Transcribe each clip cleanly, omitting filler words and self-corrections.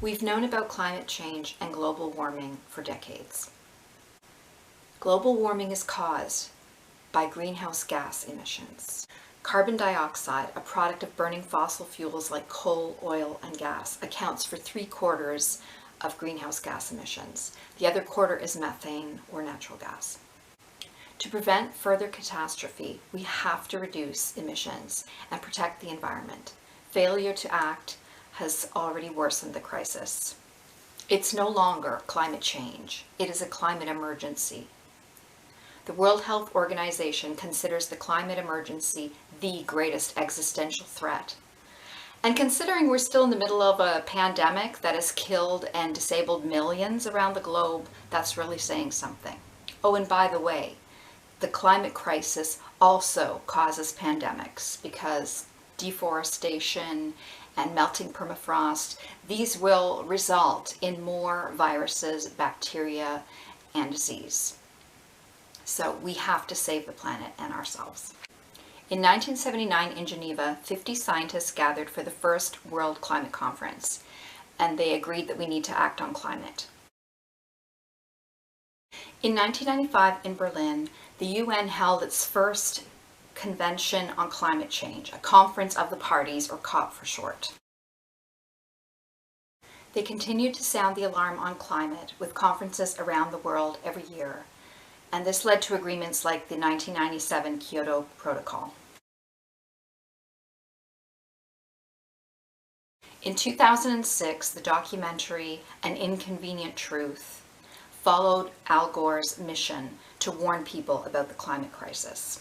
We've known about climate change and global warming for decades. Global warming is caused by greenhouse gas emissions. Carbon dioxide, a product of burning fossil fuels like coal, oil, and gas, accounts for 3/4 of greenhouse gas emissions. The other quarter is methane or natural gas. To prevent further catastrophe, we have to reduce emissions and protect the environment. Failure to act has already worsened the crisis. It's no longer climate change. It is a climate emergency. The World Health Organization considers the climate emergency the greatest existential threat. And considering we're still in the middle of a pandemic that has killed and disabled millions around the globe, that's really saying something. Oh, and by the way, the climate crisis also causes pandemics because deforestation and melting permafrost, these will result in more viruses, bacteria, and disease. So we have to save the planet and ourselves. In 1979 in Geneva, 50 scientists gathered for the first World Climate Conference, and they agreed that we need to act on climate. In 1995 in Berlin, the UN held its first Convention on Climate Change, a conference of the parties, or COP for short. They continued to sound the alarm on climate with conferences around the world every year, and this led to agreements like the 1997 Kyoto Protocol. In 2006, the documentary An Inconvenient Truth followed Al Gore's mission to warn people about the climate crisis.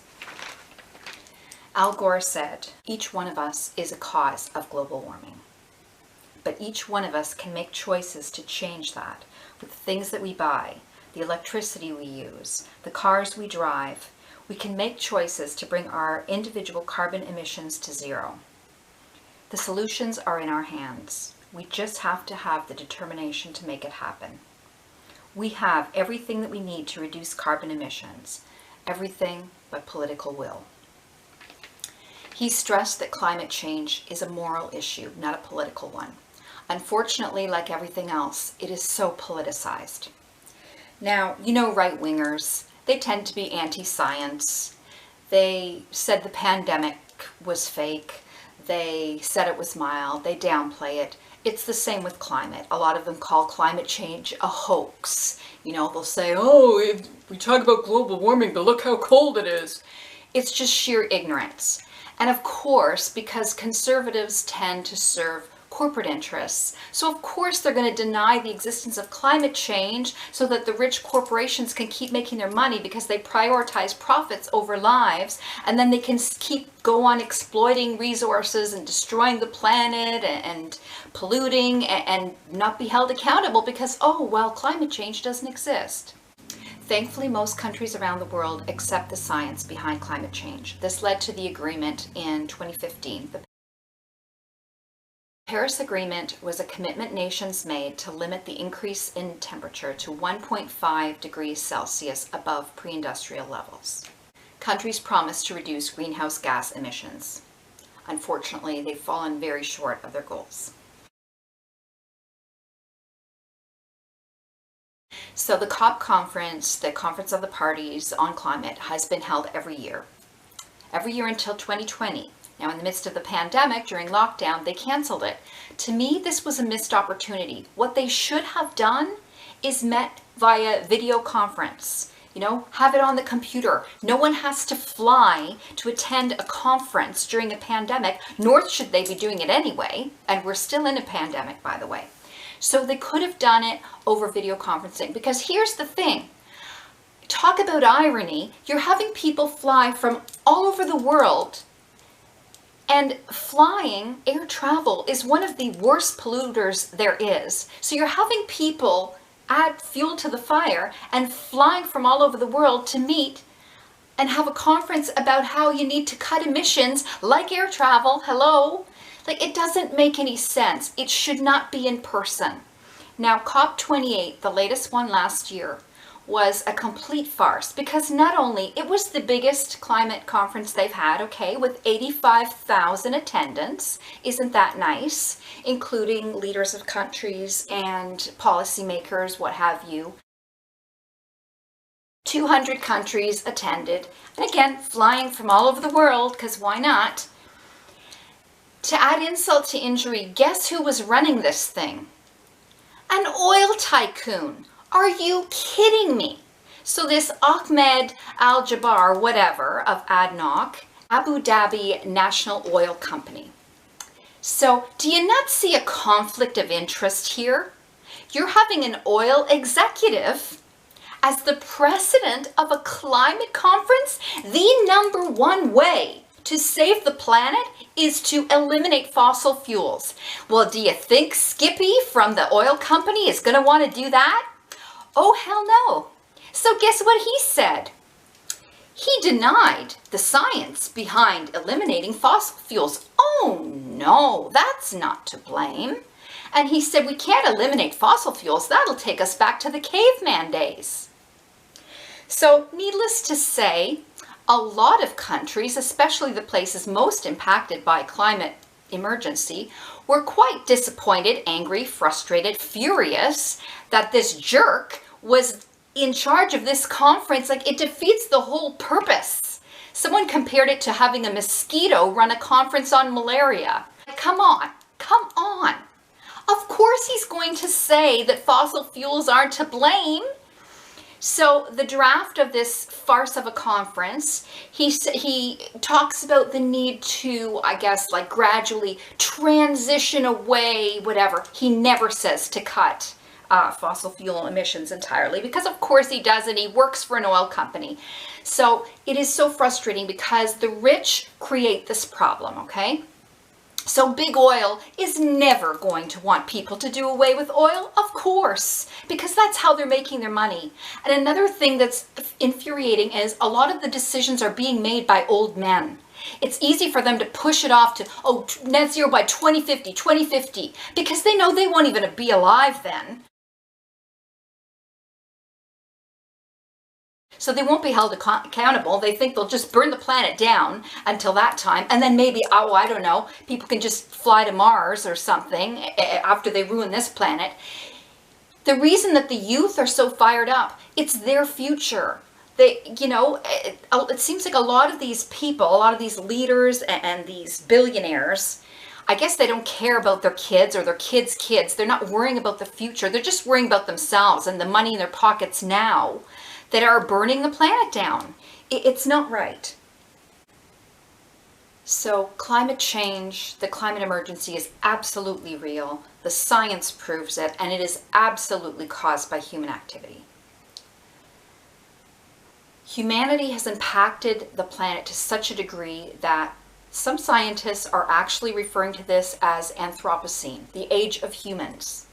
Al Gore said, "Each one of us is a cause of global warming. But each one of us can make choices to change that with the things that we buy, the electricity we use, the cars we drive. We can make choices to bring our individual carbon emissions to zero. The solutions are in our hands. We just have to have the determination to make it happen. We have everything that we need to reduce carbon emissions, everything but political will." He stressed that climate change is a moral issue, not a political one. Unfortunately, like everything else, it is so politicized. Now, you know right-wingers, they tend to be anti-science. They said the pandemic was fake. They said it was mild. They downplay it. It's the same with climate. A lot of them call climate change a hoax. You know, they'll say, "Oh, we talk about global warming, but look how cold it is." It's just sheer ignorance. And of course, because conservatives tend to serve corporate interests, so of course they're going to deny the existence of climate change so that the rich corporations can keep making their money because they prioritize profits over lives, and then they can go on exploiting resources and destroying the planet and polluting and not be held accountable because, oh, well, climate change doesn't exist. Thankfully, most countries around the world accept the science behind climate change. This led to the agreement in 2015. The Paris Agreement was a commitment nations made to limit the increase in temperature to 1.5 degrees Celsius above pre-industrial levels. Countries promised to reduce greenhouse gas emissions. Unfortunately, they've fallen very short of their goals. So the COP conference, the Conference of the Parties on Climate, has been held every year until 2020. Now, in the midst of the pandemic, during lockdown, they canceled it. To me, this was a missed opportunity. What they should have done is met via video conference. You know, have it on the computer. No one has to fly to attend a conference during a pandemic, nor should they be doing it anyway. And we're still in a pandemic, by the way. So they could have done it over video conferencing, because here's the thing. Talk about irony. You're having people fly from all over the world, and flying, air travel, is one of the worst polluters there is. So you're having people add fuel to the fire and flying from all over the world to meet and have a conference about how you need to cut emissions like air travel. Hello? Like, it doesn't make any sense. It should not be in person. Now, COP28, the latest one last year, was a complete farce, because not only it was the biggest climate conference they've had, okay, with 85,000 attendants. Isn't that nice? Including leaders of countries and policymakers, what have you. 200 countries attended, and again, flying from all over the world, because why not? To add insult to injury, guess who was running this thing? An oil tycoon. Are you kidding me? So this Ahmed Al-Jaber, whatever, of ADNOC, Abu Dhabi National Oil Company. So do you not see a conflict of interest here? You're having an oil executive as the president of a climate conference. The number one way to save the planet is to eliminate fossil fuels. Well, do you think Skippy from the oil company is going to want to do that? Oh, hell no. So guess what he said? He denied the science behind eliminating fossil fuels. Oh no, that's not to blame. And he said, we can't eliminate fossil fuels. That'll take us back to the caveman days. So needless to say, a lot of countries, especially the places most impacted by climate emergency, were quite disappointed, angry, frustrated, furious that this jerk was in charge of this conference. Like, it defeats the whole purpose. Someone compared it to having a mosquito run a conference on malaria. Come on, come on. Of course he's going to say that fossil fuels aren't to blame. So the draft of this farce of a conference, he talks about the need to, I guess, like gradually transition away, whatever. He never says to cut fossil fuel emissions entirely, because of course he doesn't. He works for an oil company. So it is so frustrating because the rich create this problem, okay? So big oil is never going to want people to do away with oil, of course, because that's how they're making their money. And another thing that's infuriating is a lot of the decisions are being made by old men. It's easy for them to push it off to, oh, net zero by 2050, 2050, because they know they won't even be alive then. So they won't be held accountable. They think they'll just burn the planet down until that time. And then maybe, oh, I don't know, people can just fly to Mars or something after they ruin this planet. The reason that the youth are so fired up, it's their future. They, you know, it seems like a lot of these people, a lot of these leaders and these billionaires, I guess they don't care about their kids or their kids' kids. They're not worrying about the future. They're just worrying about themselves and the money in their pockets now, that are burning the planet down. It's not right. So climate change, the climate emergency is absolutely real. The science proves it, and it is absolutely caused by human activity. Humanity has impacted the planet to such a degree that some scientists are actually referring to this as Anthropocene, the age of humans.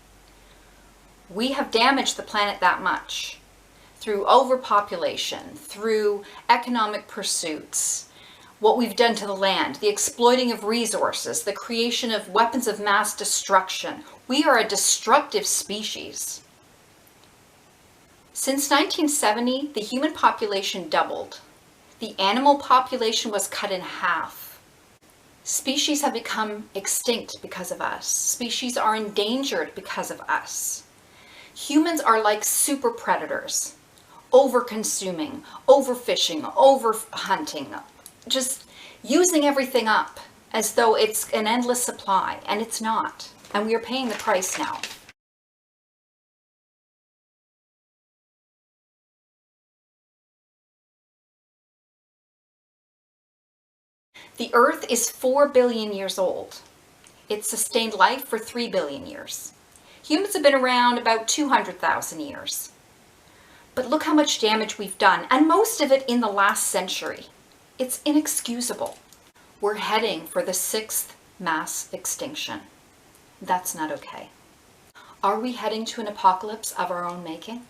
We have damaged the planet that much, through overpopulation, through economic pursuits, what we've done to the land, the exploiting of resources, the creation of weapons of mass destruction. We are a destructive species. Since 1970, the human population doubled. The animal population was cut in half. Species have become extinct because of us. Species are endangered because of us. Humans are like super predators. Over-consuming, overfishing, over-hunting, just using everything up as though it's an endless supply, and it's not. And we are paying the price now. The Earth is 4 billion years old. It's sustained life for 3 billion years. Humans have been around about 200,000 years. But look how much damage we've done, and most of it in the last century. It's inexcusable. We're heading for the 6th mass extinction. That's not okay. Are we heading to an apocalypse of our own making?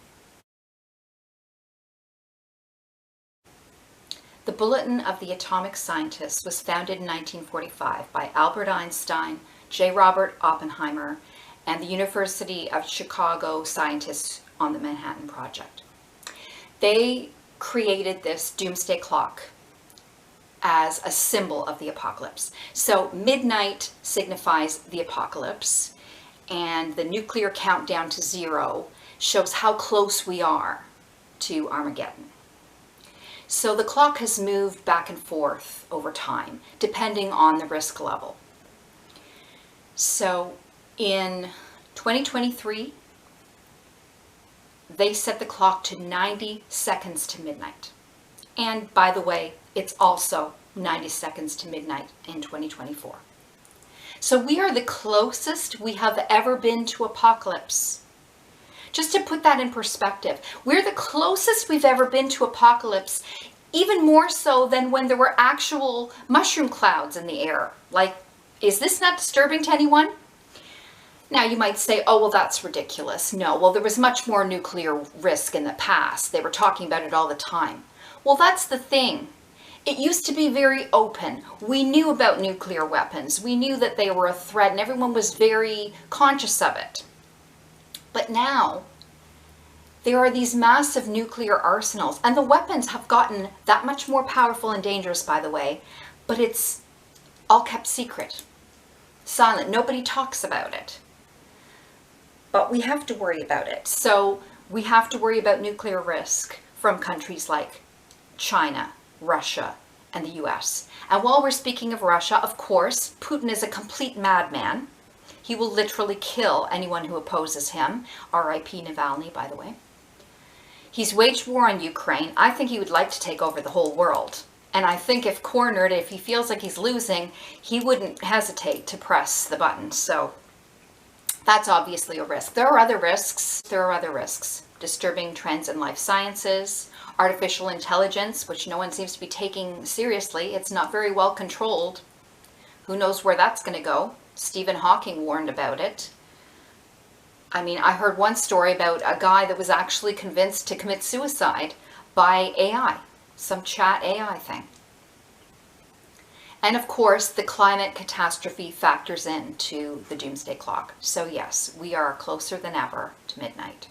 The Bulletin of the Atomic Scientists was founded in 1945 by Albert Einstein, J. Robert Oppenheimer, and the University of Chicago scientists on the Manhattan Project. They created this Doomsday Clock as a symbol of the apocalypse. So midnight signifies the apocalypse, and the nuclear countdown to 0 shows how close we are to Armageddon. So the clock has moved back and forth over time, depending on the risk level. So in 2023, they set the clock to 90 seconds to midnight. And by the way, it's also 90 seconds to midnight in 2024. So we are the closest we have ever been to apocalypse. Just to put that in perspective, we're the closest we've ever been to apocalypse, even more so than when there were actual mushroom clouds in the air. Like, is this not disturbing to anyone? Now you might say, oh, well, that's ridiculous. No, well, there was much more nuclear risk in the past. They were talking about it all the time. Well, that's the thing. It used to be very open. We knew about nuclear weapons. We knew that they were a threat, and everyone was very conscious of it. But now, there are these massive nuclear arsenals, and the weapons have gotten that much more powerful and dangerous, by the way, but it's all kept secret, silent. Nobody talks about it. But we have to worry about it. So we have to worry about nuclear risk from countries like China, Russia, and the US. And while we're speaking of Russia, of course, Putin is a complete madman. He will literally kill anyone who opposes him. R.I.P. Navalny, by the way. He's waged war on Ukraine. I think he would like to take over the whole world. And I think if cornered, if he feels like he's losing, he wouldn't hesitate to press the button. So that's obviously a risk. There are other risks. Disturbing trends in life sciences, artificial intelligence, which no one seems to be taking seriously. It's not very well controlled. Who knows where that's going to go? Stephen Hawking warned about it. I mean, I heard one story about a guy that was actually convinced to commit suicide by AI, some chat AI thing. And of course, the climate catastrophe factors into the Doomsday Clock. So yes, we are closer than ever to midnight.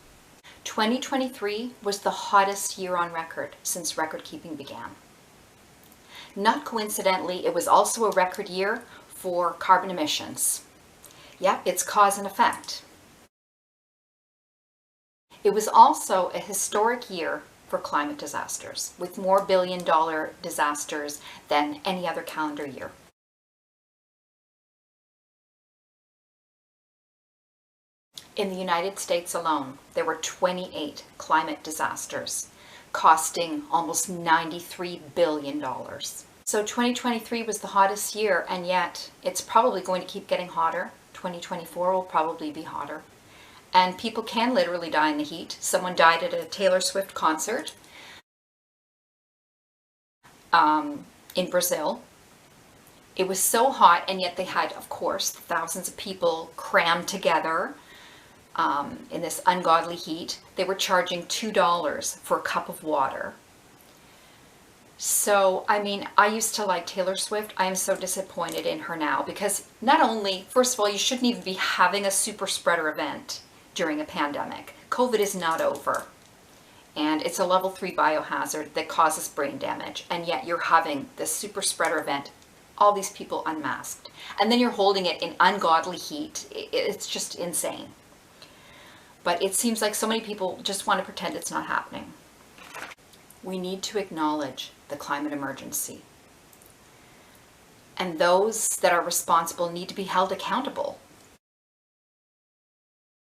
2023 was the hottest year on record since record keeping began. Not coincidentally, it was also a record year for carbon emissions. Yep, it's cause and effect. It was also a historic year for climate disasters, with more billion-dollar disasters than any other calendar year. In the United States alone, there were 28 climate disasters, costing almost $93 billion. So 2023 was the hottest year, and yet it's probably going to keep getting hotter. 2024 will probably be hotter. And people can literally die in the heat. Someone died at a Taylor Swift concert in Brazil. It was so hot, and yet they had, of course, thousands of people crammed together in this ungodly heat. They were charging $2 for a cup of water. So, I mean, I used to like Taylor Swift. I am so disappointed in her now because not only, first of all, you shouldn't even be having a super spreader event during a pandemic. COVID is not over. And it's a level 3 biohazard that causes brain damage. And yet you're having this super spreader event, all these people unmasked. And then you're holding it in ungodly heat. It's just insane. But it seems like so many people just want to pretend it's not happening. We need to acknowledge the climate emergency. And those that are responsible need to be held accountable.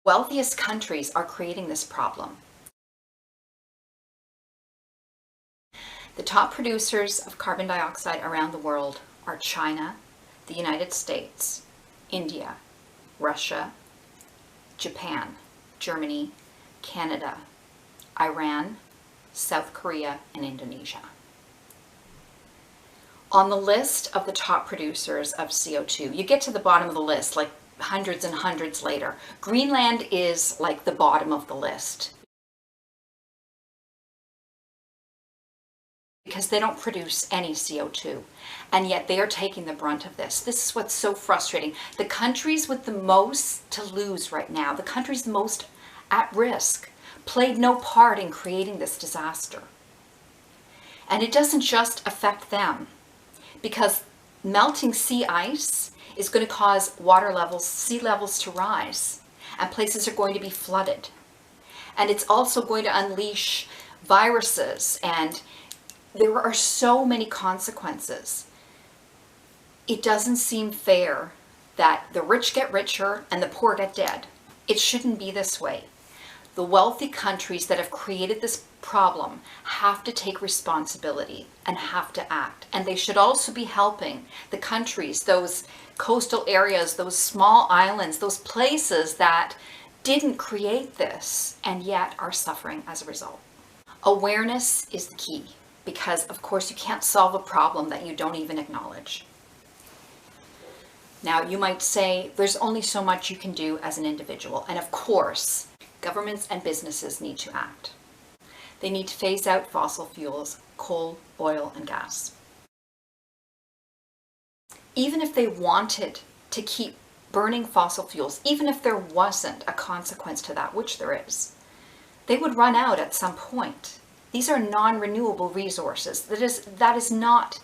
Wealthiest countries are creating this problem. The top producers of carbon dioxide around the world are China, the United States, India, Russia, Japan, Germany, Canada, Iran, South Korea, and Indonesia. On the list of the top producers of CO2, you get to the bottom of the list, like hundreds and hundreds later. Greenland is like the bottom of the list because they don't produce any CO2, and yet they are taking the brunt of this. This is what's so frustrating. The countries with the most to lose right now, the countries most at risk, played no part in creating this disaster. And it doesn't just affect them, because melting sea ice is going to cause water levels, sea levels to rise, and places are going to be flooded. And it's also going to unleash viruses, and there are so many consequences. It doesn't seem fair that the rich get richer and the poor get dead. It shouldn't be this way. The wealthy countries that have created this problem have to take responsibility and have to act. And they should also be helping the countries, those coastal areas, those small islands, those places that didn't create this and yet are suffering as a result. Awareness is the key, because of course you can't solve a problem that you don't even acknowledge. Now, you might say there's only so much you can do as an individual, and of course, governments and businesses need to act. They need to phase out fossil fuels, coal, oil, and gas. Even if they wanted to keep burning fossil fuels, even if there wasn't a consequence to that, which there is, they would run out at some point. These are non-renewable resources. That is not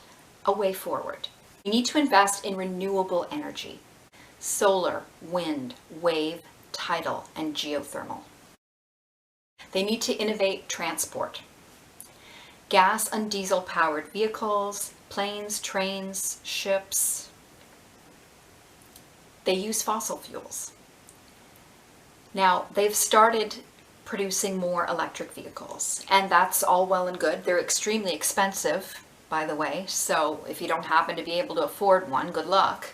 a way forward. We need to invest in renewable energy: solar, wind, wave, tidal, and geothermal. They need to innovate transport. Gas and diesel powered vehicles, planes, trains, ships, they use fossil fuels. Now, they've started producing more electric vehicles, and that's all well and good. They're extremely expensive, by the way, so if you don't happen to be able to afford one, good luck.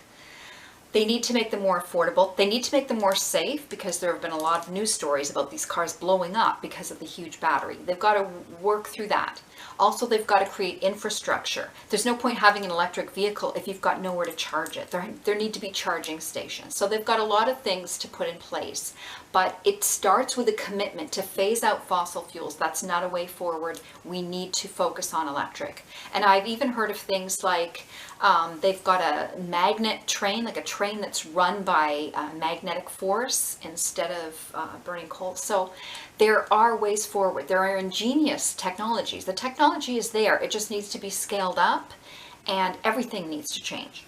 They need to make them more affordable. They need to make them more safe, because there have been a lot of news stories about these cars blowing up because of the huge battery. They've got to work through that. Also, they've got to create infrastructure. There's no point having an electric vehicle if you've got nowhere to charge it. There need to be charging stations. So they've got a lot of things to put in place. But it starts with a commitment to phase out fossil fuels. That's not a way forward. We need to focus on electric. And I've even heard of things like they've got a magnet train, like a train that's run by magnetic force instead of burning coal. So there are ways forward. There are ingenious technologies. The technology is there. It just needs to be scaled up, and everything needs to change.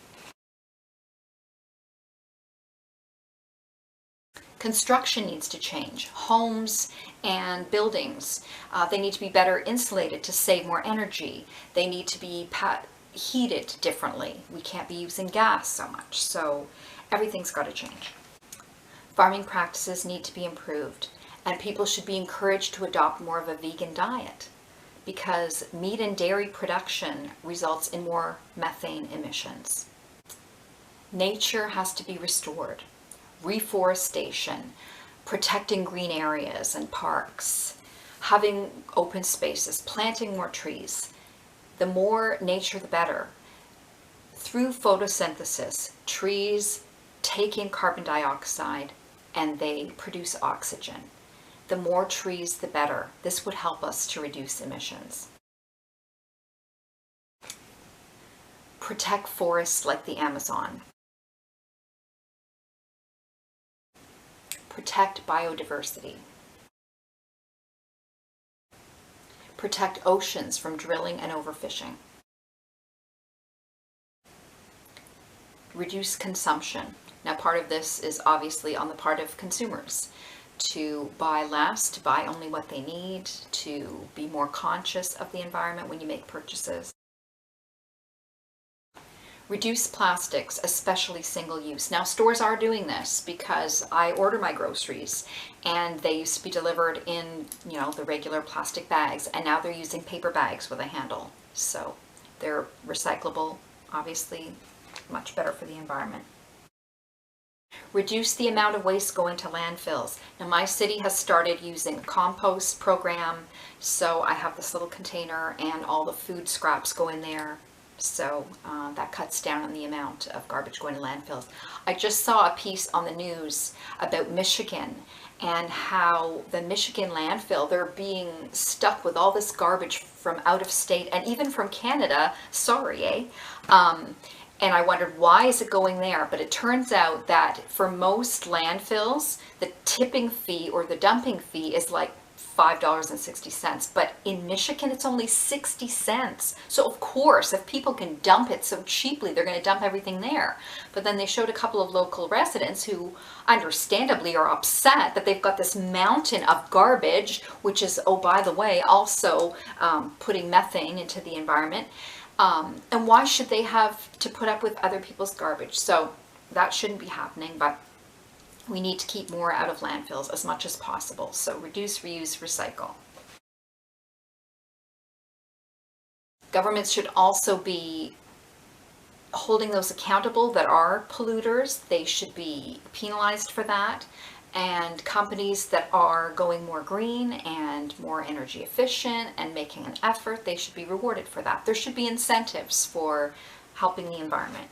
Construction needs to change. Homes and buildings, they need to be better insulated to save more energy. They need to be heated differently. We can't be using gas so much, so everything's got to change. Farming practices need to be improved, and people should be encouraged to adopt more of a vegan diet, because meat and dairy production results in more methane emissions. Nature has to be restored. Reforestation, protecting green areas and parks, having open spaces, planting more trees. The more nature, the better. Through photosynthesis, trees take in carbon dioxide and they produce oxygen. The more trees, the better. This would help us to reduce emissions. Protect forests like the Amazon. Protect biodiversity. Protect oceans from drilling and overfishing. Reduce consumption. Now, part of this is obviously on the part of consumers, to buy less, to buy only what they need, to be more conscious of the environment when you make purchases. Reduce plastics, especially single-use. Now, stores are doing this, because I order my groceries and they used to be delivered in, the regular plastic bags, and now they're using paper bags with a handle. So they're recyclable, obviously much better for the environment. Reduce the amount of waste going to landfills. Now, my city has started using a compost program, so I have this little container and all the food scraps go in there. So that cuts down on the amount of garbage going to landfills. I just saw a piece on the news about Michigan and how the Michigan landfill, they're being stuck with all this garbage from out of state and even from Canada. Sorry, eh? And I wondered, why is it going there? But it turns out that for most landfills, the tipping fee or the dumping fee is like $5.60, but in Michigan it's only 60 cents. So of course, if people can dump it so cheaply, they're going to dump everything there. But then they showed a couple of local residents who understandably are upset that they've got this mountain of garbage, which is, oh, by the way, also putting methane into the environment. And why should they have to put up with other people's garbage? So that shouldn't be happening, but we need to keep more out of landfills as much as possible. So reduce, reuse, recycle. Governments should also be holding those accountable that are polluters. They should be penalized for that. And companies that are going more green and more energy efficient and making an effort, they should be rewarded for that. There should be incentives for helping the environment.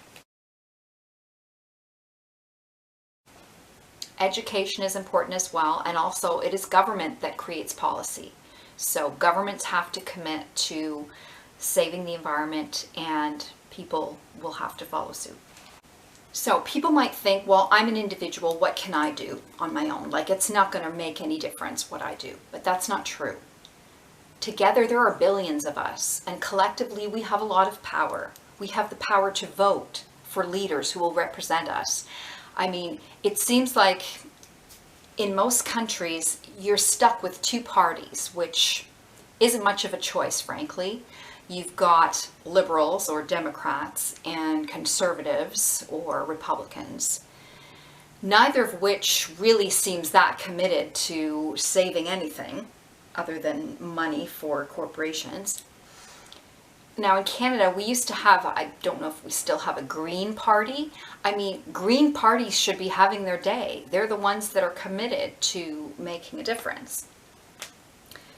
Education is important as well, and also it is government that creates policy. So governments have to commit to saving the environment, and people will have to follow suit. So people might think, well, I'm an individual, what can I do on my own? Like, it's not going to make any difference what I do. But that's not true. Together there are billions of us, and collectively we have a lot of power. We have the power to vote for leaders who will represent us. I mean, it seems like in most countries, you're stuck with two parties, which isn't much of a choice, frankly. You've got liberals or Democrats and conservatives or Republicans, neither of which really seems that committed to saving anything other than money for corporations. Now in Canada, we used to have, I don't know if we still have, a Green Party. I mean, Green parties should be having their day. They're the ones that are committed to making a difference.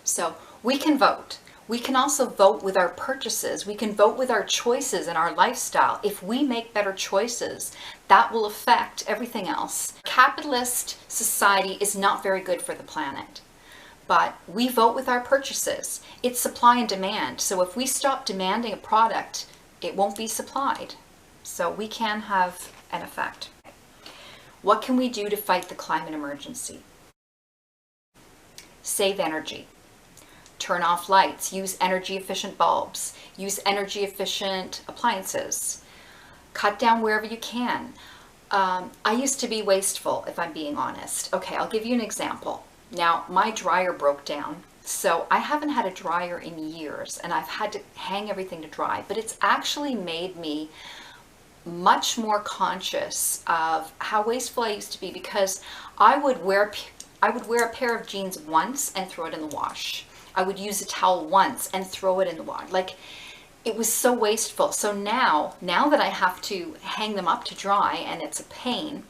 So we can vote. We can also vote with our purchases. We can vote with our choices and our lifestyle. If we make better choices, that will affect everything else. Capitalist society is not very good for the planet. But we vote with our purchases. It's supply and demand. So if we stop demanding a product, it won't be supplied. So we can have an effect. What can we do to fight the climate emergency? Save energy. Turn off lights. Use energy efficient bulbs. Use energy efficient appliances. Cut down wherever you can. I used to be wasteful, if I'm being honest. Okay, I'll give you an example. Now, my dryer broke down, so I haven't had a dryer in years, and I've had to hang everything to dry, but it's actually made me much more conscious of how wasteful I used to be, because I would wear a pair of jeans once and throw it in the wash. I would use a towel once and throw it in the wash. Like, it was so wasteful. So now that I have to hang them up to dry and it's a pain,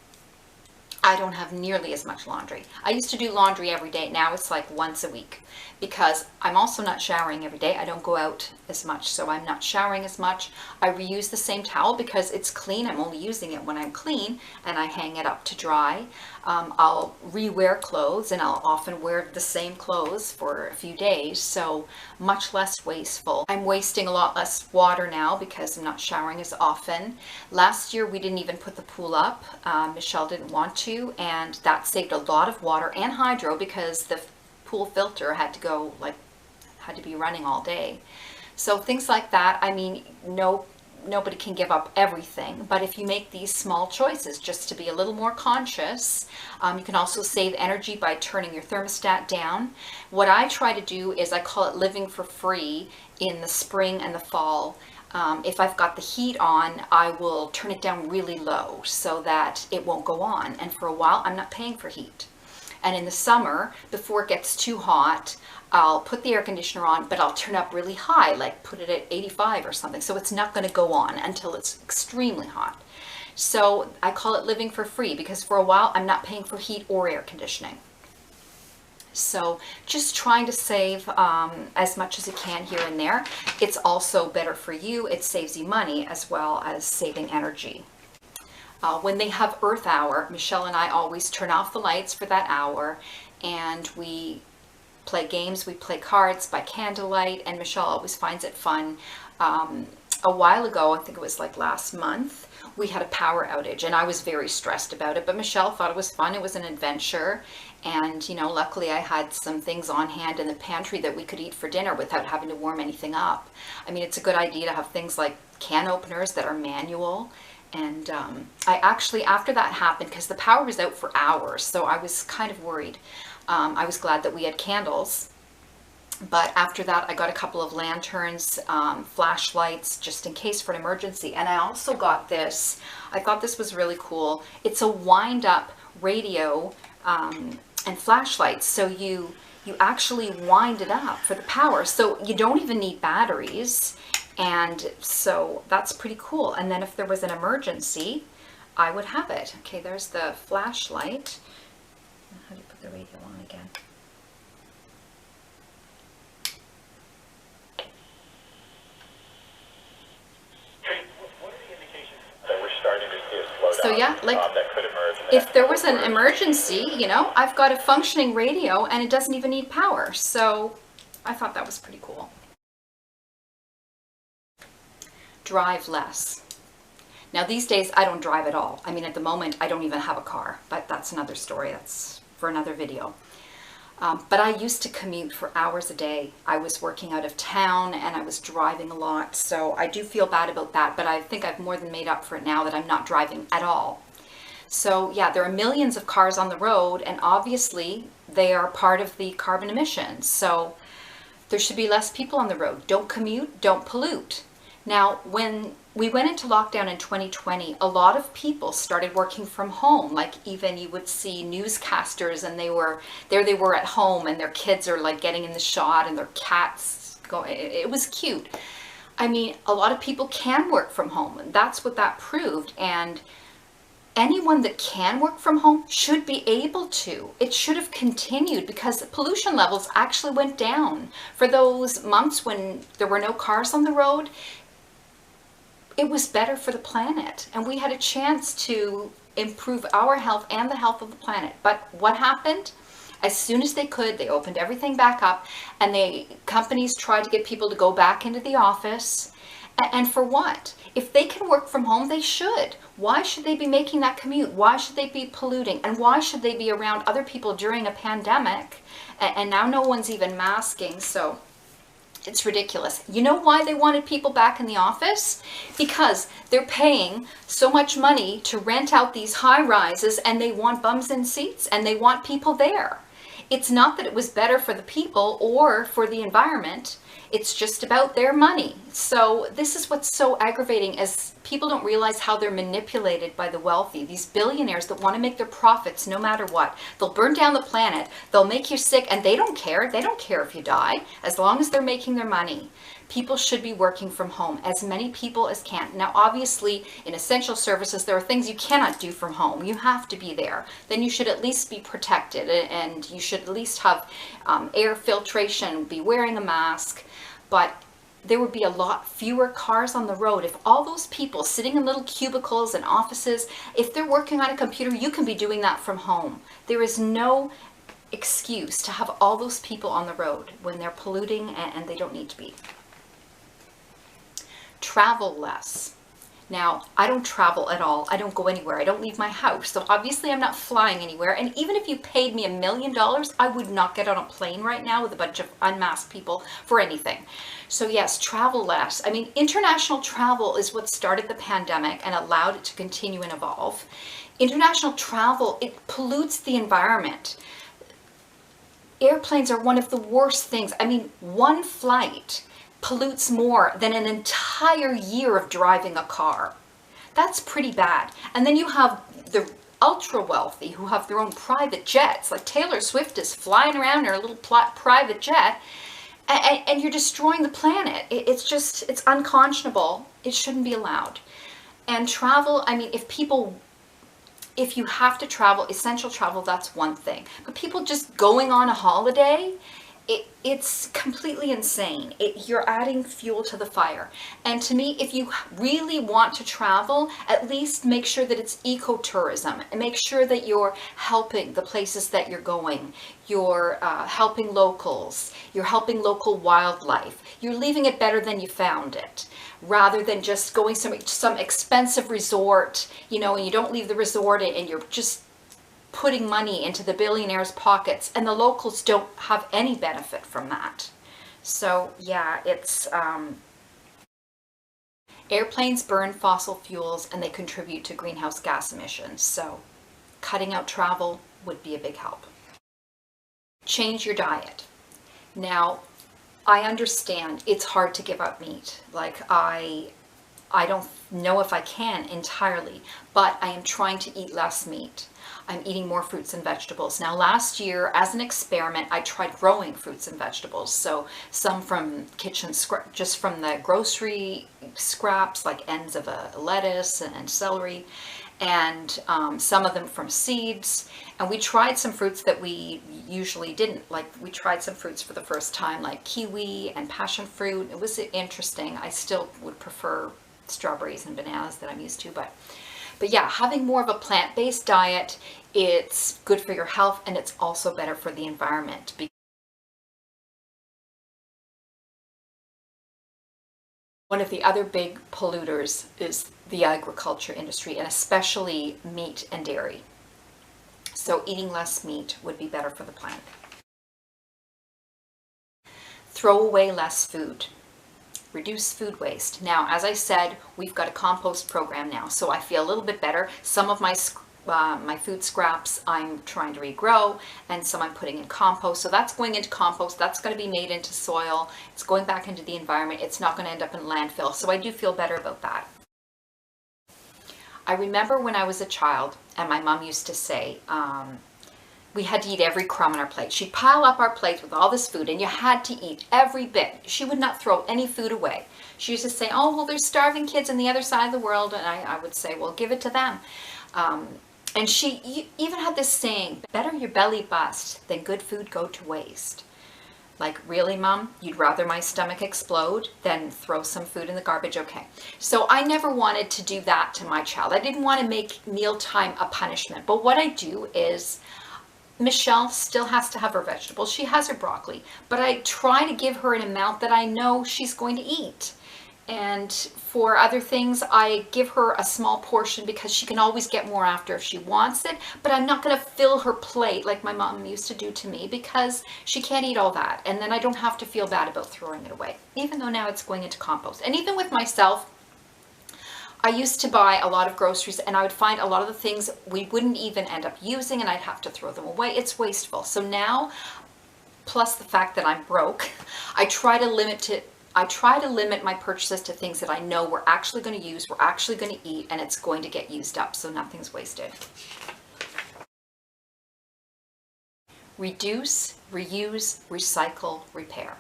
I don't have nearly as much laundry. I used to do laundry every day. Now it's like once a week, because I'm also not showering every day. I don't go out as much, so I'm not showering as much. I reuse the same towel because it's clean. I'm only using it when I'm clean, and I hang it up to dry. I'll re-wear clothes, and I'll often wear the same clothes for a few days, so much less wasteful. I'm wasting a lot less water now because I'm not showering as often. Last year we didn't even put the pool up. Michelle didn't want to, and that saved a lot of water and hydro because the pool filter had to be running all day. So things like that. I mean, nobody can give up everything, but if you make these small choices just to be a little more conscious, you can also save energy by turning your thermostat down. What I try to do is, I call it living for free in the spring and the fall. If I've got the heat on, I will turn it down really low so that it won't go on. And for a while, I'm not paying for heat. And in the summer, before it gets too hot, I'll put the air conditioner on, but I'll turn up really high, like put it at 85 or something. So it's not going to go on until it's extremely hot. So I call it living for free, because for a while, I'm not paying for heat or air conditioning. So just trying to save as much as you can here and there. It's also better for you. It saves you money as well as saving energy. When they have Earth Hour, Michelle and I always turn off the lights for that hour, and we play games. We play cards by candlelight, and Michelle always finds it fun a while ago, I think it was like last month, we had a power outage and I was very stressed about it, but Michelle thought it was fun. It was an adventure. And, you know, luckily I had some things on hand in the pantry that we could eat for dinner without having to warm anything up. I mean, it's a good idea to have things like can openers that are manual. And I actually, after that happened, because the power was out for hours, so I was kind of worried. I was glad that we had candles. But after that, I got a couple of lanterns, flashlights, just in case for an emergency. And I also got this. I thought this was really cool. It's a wind-up radio and flashlights. So you actually wind it up for the power. So you don't even need batteries. And so that's pretty cool. And then if there was an emergency, I would have it. Okay, there's the flashlight. How do you put the radio on again? So yeah, like if there was an emergency, you know, I've got a functioning radio and it doesn't even need power. So I thought that was pretty cool. Drive less. Now these days I don't drive at all. I mean, at the moment I don't even have a car, but that's another story. That's for another video. But I used to commute for hours a day. I was working out of town and I was driving a lot. So I do feel bad about that, but I think I've more than made up for it now that I'm not driving at all. So yeah, there are millions of cars on the road and obviously they are part of the carbon emissions. So there should be less people on the road. Don't commute, don't pollute. Now, when we went into lockdown in 2020, a lot of people started working from home. Like even you would see newscasters and they were at home and their kids are like getting in the shot and their cats go. It was cute. I mean, a lot of people can work from home and that's what that proved. And anyone that can work from home should be able to. It should have continued because pollution levels actually went down. For those months when there were no cars on the road, it was better for the planet and we had a chance to improve our health and the health of the planet. But what happened? As soon as they could, they opened everything back up and companies tried to get people to go back into the office. And for what? If they can work from home, they should. Why should they be making that commute? Why should they be polluting? And why should they be around other people during a pandemic? And now no one's even masking, so it's ridiculous. You know why they wanted people back in the office? Because they're paying so much money to rent out these high rises and they want bums in seats and they want people there. It's not that it was better for the people or for the environment. It's just about their money. So this is what's so aggravating, as people don't realize how they're manipulated by the wealthy. These billionaires that want to make their profits no matter what. They'll burn down the planet. They'll make you sick and they don't care. They don't care if you die as long as they're making their money. People should be working from home, as many people as can. Now, obviously, in essential services, there are things you cannot do from home. You have to be there. Then you should at least be protected and you should at least have air filtration, be wearing a mask. But there would be a lot fewer cars on the road if all those people sitting in little cubicles and offices, if they're working on a computer, you can be doing that from home. There is no excuse to have all those people on the road when they're polluting and they don't need to be. Travel less. Now, I don't travel at all. I don't go anywhere. I don't leave my house. So obviously I'm not flying anywhere. And even if you paid me $1 million, I would not get on a plane right now with a bunch of unmasked people for anything. So yes, travel less. I mean, international travel is what started the pandemic and allowed it to continue and evolve. International travel, it pollutes the environment. Airplanes are one of the worst things. I mean, one flight pollutes more than an entire year of driving a car. That's pretty bad. And then you have the ultra wealthy who have their own private jets. Like Taylor Swift is flying around in her little private jet, and you're destroying the planet. It's unconscionable. It shouldn't be allowed. And travel, I mean, if you have to travel, essential travel, that's one thing. But people just going on a holiday, it's completely insane. You're adding fuel to the fire. And to me, if you really want to travel, at least make sure that it's ecotourism, and make sure that you're helping the places that you're going. You're helping locals. You're helping local wildlife. You're leaving it better than you found it, rather than just going some expensive resort, you know, and you don't leave the resort and you're just putting money into the billionaires' pockets, and the locals don't have any benefit from that. So yeah, it's airplanes burn fossil fuels and they contribute to greenhouse gas emissions. So cutting out travel would be a big help. Change your diet. Now, I understand it's hard to give up meat. Like I don't know if I can entirely, but I am trying to eat less meat. I'm eating more fruits and vegetables. Now, last year, as an experiment, I tried growing fruits and vegetables. So some from just from the grocery scraps, like ends of a lettuce and celery, and some of them from seeds. And we tried some fruits that we usually didn't. Like, we tried some fruits for the first time, like kiwi and passion fruit. It was interesting. I still would prefer strawberries and bananas that I'm used to, but yeah, having more of a plant-based diet, it's good for your health, and it's also better for the environment. One of the other big polluters is the agriculture industry, and especially meat and dairy. So eating less meat would be better for the planet. Throw away less food. Reduce food waste. Now, as I said, we've got a compost program now, so I feel a little bit better. Some of my food scraps I'm trying to regrow, and some I'm putting in compost. So that's going into compost. That's going to be made into soil. It's going back into the environment. It's not going to end up in landfill. So I do feel better about that. I remember when I was a child, and my mom used to say, we had to eat every crumb on our plate. She'd pile up our plates with all this food, and you had to eat every bit. She would not throw any food away. She used to say, oh, well, there's starving kids on the other side of the world. And I would say, well, give it to them. And she even had this saying, better your belly bust than good food go to waste. Like, really, Mom? You'd rather my stomach explode than throw some food in the garbage? Okay. So I never wanted to do that to my child. I didn't want to make mealtime a punishment. But what I do is, Michelle still has to have her vegetables. She has her broccoli, but I try to give her an amount that I know she's going to eat. And for other things, I give her a small portion because she can always get more after if she wants it, but I'm not going to fill her plate like my mom used to do to me, because she can't eat all that. And then I don't have to feel bad about throwing it away, even though now it's going into compost. And even with myself, I used to buy a lot of groceries, and I would find a lot of the things we wouldn't even end up using, and I'd have to throw them away. It's wasteful. So now, plus the fact that I'm broke, I try to limit my purchases to things that I know we're actually going to use, we're actually going to eat, and it's going to get used up, so nothing's wasted. Reduce, reuse, recycle, repair.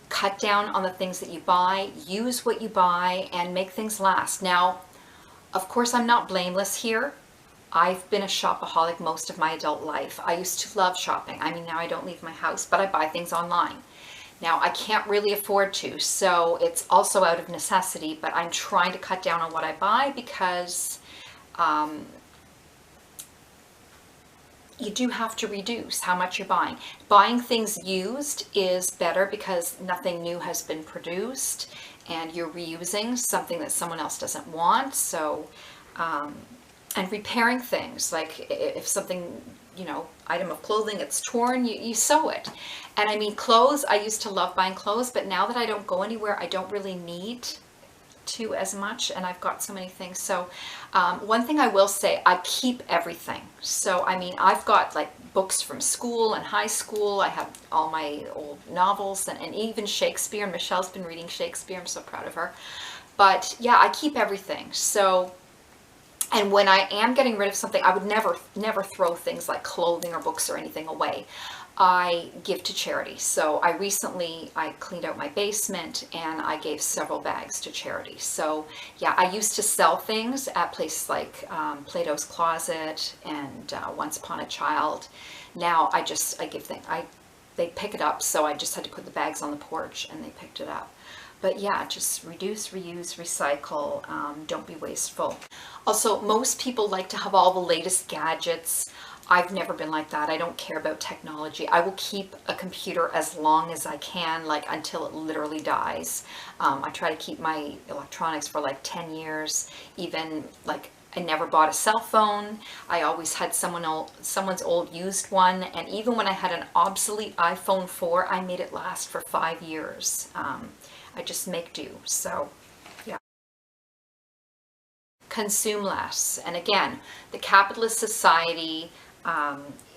Cut down on the things that you buy, use what you buy, and make things last. Now, of course, I'm not blameless here. I've been a shopaholic most of my adult life. I used to love shopping. I mean, now I don't leave my house, but I buy things online. Now, I can't really afford to, so it's also out of necessity, but I'm trying to cut down on what I buy, because you do have to reduce how much you're buying. Buying things used is better because nothing new has been produced, and you're reusing something that someone else doesn't want. So, and repairing things, like if something, you know, item of clothing, it's torn, you sew it. And I mean, clothes, I used to love buying clothes, but now that I don't go anywhere, I don't really need to as much, and I've got so many things. So one thing I will say, I keep everything. So I mean, I've got like books from school and high school. I have all my old novels, and even Shakespeare. Michelle's been reading Shakespeare. I'm so proud of her. But yeah, I keep everything. So, and when I am getting rid of something, I would never throw things like clothing or books or anything away. I give to charity. So I cleaned out my basement, and I gave several bags to charity. So yeah, I used to sell things at places like Plato's Closet and Once Upon a Child. Now I give things. I they pick it up, so I just had to put the bags on the porch and they picked it up. But yeah, just reduce, reuse, recycle, don't be wasteful. Also, most people like to have all the latest gadgets. I've never been like that. I don't care about technology. I will keep a computer as long as I can, like until it literally dies. I try to keep my electronics for like 10 years, even like I never bought a cell phone. I always had someone's old used one, and even when I had an obsolete iPhone 4, I made it last for 5 years. I just make do. So yeah. Consume less. And again, the capitalist society,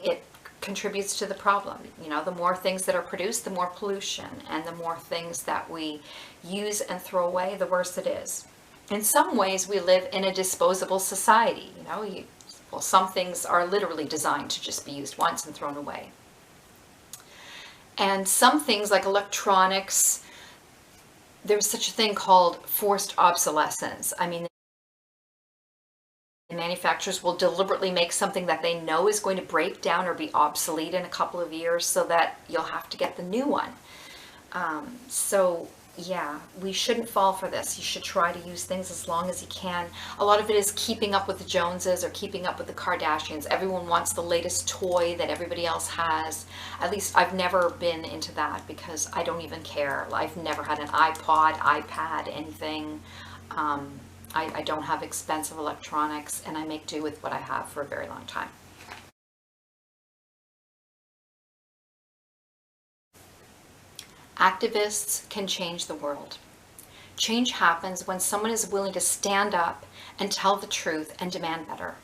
it contributes to the problem. You know, the more things that are produced, the more pollution, and the more things that we use and throw away, the worse it is. In some ways, we live in a disposable society. You know, well, some things are literally designed to just be used once and thrown away. And some things like electronics, there's such a thing called forced obsolescence. I mean, manufacturers will deliberately make something that they know is going to break down or be obsolete in a couple of years so that you'll have to get the new one. So yeah, we shouldn't fall for this. You should try to use things as long as you can. A lot of it is keeping up with the Joneses or keeping up with the Kardashians. Everyone wants the latest toy that everybody else has. At least I've never been into that because I don't even care. I've never had an iPod, iPad, anything. I don't have expensive electronics, and I make do with what I have for a very long time. Activists can change the world. Change happens when someone is willing to stand up and tell the truth and demand better.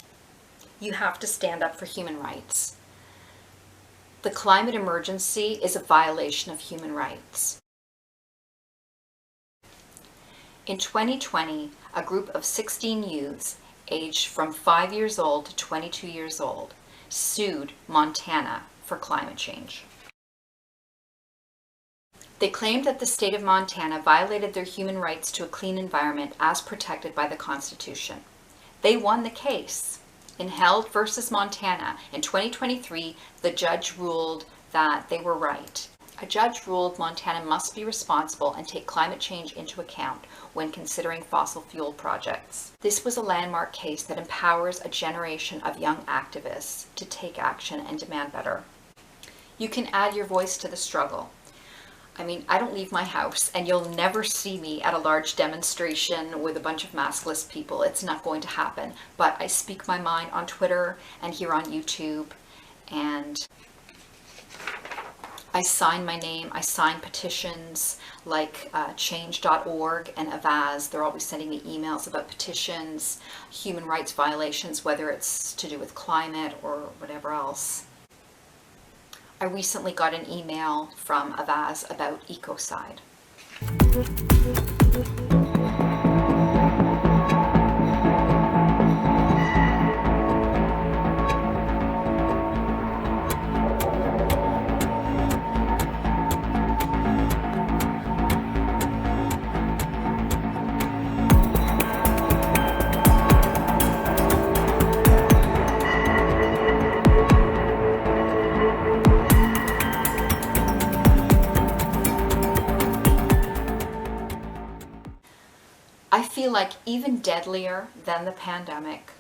You have to stand up for human rights. The climate emergency is a violation of human rights. In 2020, a group of 16 youths aged from 5 years old to 22 years old sued Montana for climate change. They claimed that the state of Montana violated their human rights to a clean environment as protected by the Constitution. They won the case. In Held versus Montana in 2023, the judge ruled that they were right. A judge ruled Montana must be responsible and take climate change into account when considering fossil fuel projects. This was a landmark case that empowers a generation of young activists to take action and demand better. You can add your voice to the struggle. I mean, I don't leave my house, and you'll never see me at a large demonstration with a bunch of maskless people. It's not going to happen. But I speak my mind on Twitter and here on YouTube, and I sign my name. I sign petitions like change.org and Avaz. They're always sending me emails about petitions, human rights violations, whether it's to do with climate or whatever else. I recently got an email from Avaz about ecocide. I feel like even deadlier than the pandemic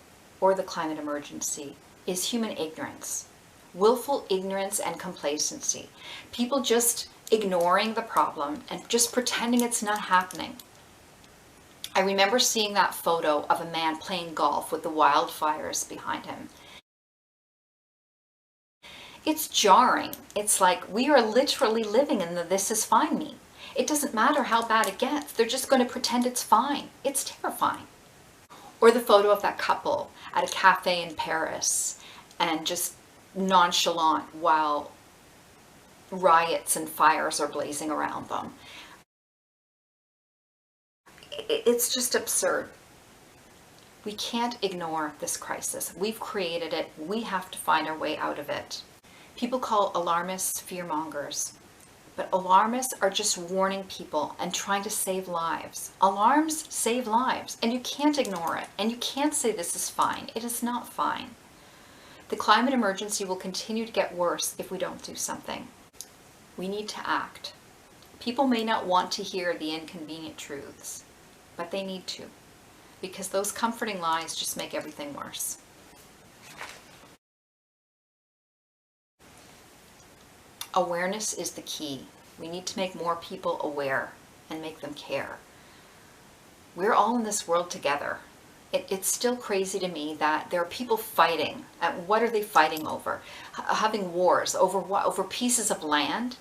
or the climate emergency is human ignorance, willful ignorance and complacency. People just ignoring the problem and just pretending it's not happening. I remember seeing that photo of a man playing golf with the wildfires behind him. It's jarring. It's like we are literally living in the "this is fine" meme. It doesn't matter how bad it gets. They're just going to pretend it's fine. It's terrifying. Or the photo of that couple at a cafe in Paris and just nonchalant while riots and fires are blazing around them. It's just absurd. We can't ignore this crisis. We've created it. We have to find our way out of it. People call alarmists fearmongers. But alarmists are just warning people and trying to save lives. Alarms save lives, and you can't ignore it. And you can't say this is fine. It is not fine. The climate emergency will continue to get worse if we don't do something. We need to act. People may not want to hear the inconvenient truths, but they need to, because those comforting lies just make everything worse. Awareness is the key. We need to make more people aware and make them care. We're all in this world together. It's still crazy to me that there are people fighting. What are they fighting over? Having wars over what? Over pieces of land?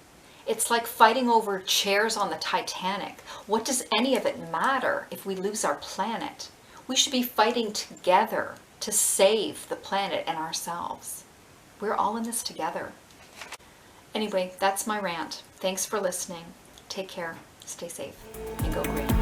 It's like fighting over chairs on the Titanic. What does any of it matter if we lose our planet? We should be fighting together to save the planet and ourselves. We're all in this together. Anyway, that's my rant. Thanks for listening. Take care, stay safe, and go green.